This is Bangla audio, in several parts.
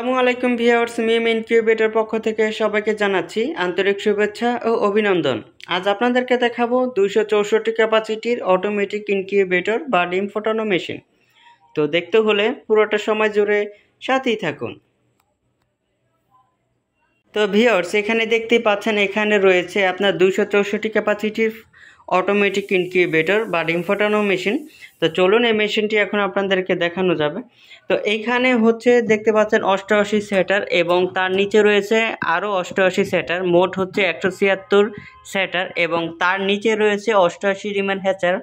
আসসালামু আলাইকুম ভিউয়ার্স, মিম ইনকিউবেটর পক্ষ থেকে সবাইকে জানাচ্ছি আন্তরিক শুভেচ্ছা ও অভিনন্দন। আজ আপনাদেরকে দেখাবো 264 ক্যাপাসিটির অটোমেটিক ইনকিউবেটর বা ডিম ফোটানো মেশিন। তো দেখতে হলে পুরোটা সময় জুড়ে সাথেই থাকুন। তো ভিউয়ার্স, এখানে দেখতেই পাচ্ছেন এখানে রয়েছে আপনার 264 ক্যাপাসিটির অটোমেটিক ইনকিউবেটর বা ডিম ফোটানো মেশিন। তো চলুন এই মেশিনটি এখন আপনাদেরকে দেখানো যাবে। তো এইখানে হচ্ছে দেখতে পাচ্ছেন 88 সেটার এবং তার নিচে রয়েছে আরও 88 সেটার, মোট হচ্ছে 176 সেটার এবং তার নিচে রয়েছে 88 রিমেন হ্যাচার।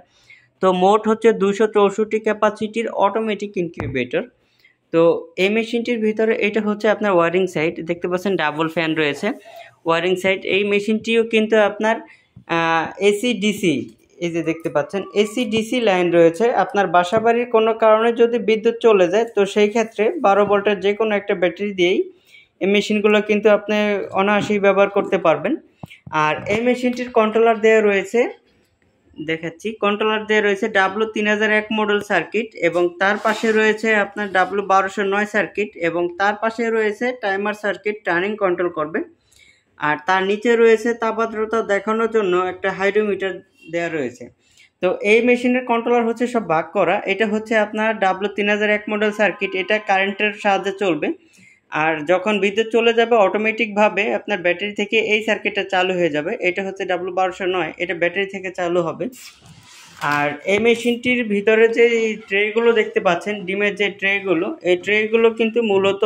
তো মোট হচ্ছে 264 ক্যাপাসিটির অটোমেটিক ইনকিউবেটর। তো এই মেশিনটির ভিতরে এটা হচ্ছে আপনার ওয়ারিং সাইড, দেখতে পাচ্ছেন ডাবল ফ্যান রয়েছে ওয়ারিং সাইড। এই মেশিনটিও কিন্তু আপনার এসি ডিসি, এই যে দেখতে পাচ্ছেন এসি ডিসি লাইন রয়েছে। আপনার বাসাবাড়ির কোনো কারণে যদি বিদ্যুৎ চলে যায় তো সেই ক্ষেত্রে 12 ভোল্টের যে কোনো একটা ব্যাটারি দিয়েই এই মেশিনগুলো কিন্তু আপনি অনায়াসেই ব্যবহার করতে পারবেন। আর এই মেশিনটির কন্ট্রোলার দেওয়া রয়েছে, দেখাচ্ছি, কন্ট্রোলার দেওয়া রয়েছে W3001 মডেল সার্কিট এবং তার পাশে রয়েছে আপনার W1209 সার্কিট এবং তার পাশে রয়েছে টাইমার সার্কিট, টার্নিং কন্ট্রোল করবে। আর তার নিচে রয়েছে তাপমাত্রা দেখানোর জন্য একটা হাইড্রোমিটার দেওয়া রয়েছে। তো এই মেশিনের কন্ট্রোলার হচ্ছে সব ভাগ করা। এটা হচ্ছে আপনার W3001 মডেল সার্কিট, এটা কারেন্টের সাহায্যে চলবে। আর যখন বিদ্যুৎ চলে যাবে অটোমেটিকভাবে আপনার ব্যাটারি থেকে এই সার্কিটটা চালু হয়ে যাবে। এটা হচ্ছে W1209, এটা ব্যাটারি থেকে চালু হবে। আর এই মেশিনটির ভিতরে যে ট্রেগুলো দেখতে পাচ্ছেন, ডিমের যে ট্রেগুলো, এই ট্রেগুলো কিন্তু মূলত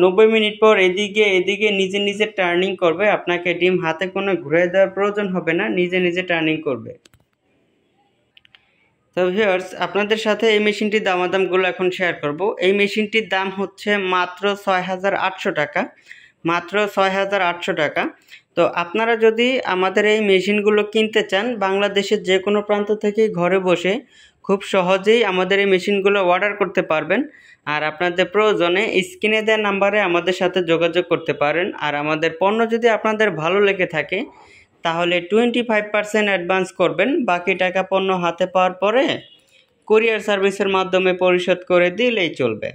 90 মিনিট পর এদিকে নিজে নিজে টার্নিং করবে। আপনাকে ডিম হাতে কোনো ঘুরে দেওয়ার প্রয়োজন হবে না, নিজে নিজে টার্নিং করবে। তো ভিউয়ার্স, আপনাদের সাথে এই মেশিনটির দামাদামগুলো এখন শেয়ার করব। এই মেশিনটির দাম হচ্ছে মাত্র 6,800 টাকা, মাত্র 6,800 টাকা। তো আপনারা যদি আমাদের এই মেশিনগুলো কিনতে চান, বাংলাদেশের যে কোনো প্রান্ত থেকে ঘরে বসে খুব সহজেই আমাদের এই মেশিনগুলো অর্ডার করতে পারবেন। আর আপনাদের প্রয়োজনে স্ক্রিনে দেওয়া নাম্বারে আমাদের সাথে যোগাযোগ করতে পারেন। আর আমাদের পণ্য যদি আপনাদের ভালো লেগে থাকে তাহলে 25% অ্যাডভান্স করবেন, বাকি টাকা পণ্য হাতে পাওয়ার পরে কুরিয়ার সার্ভিসের মাধ্যমে পরিশোধ করে দিলেই চলবে।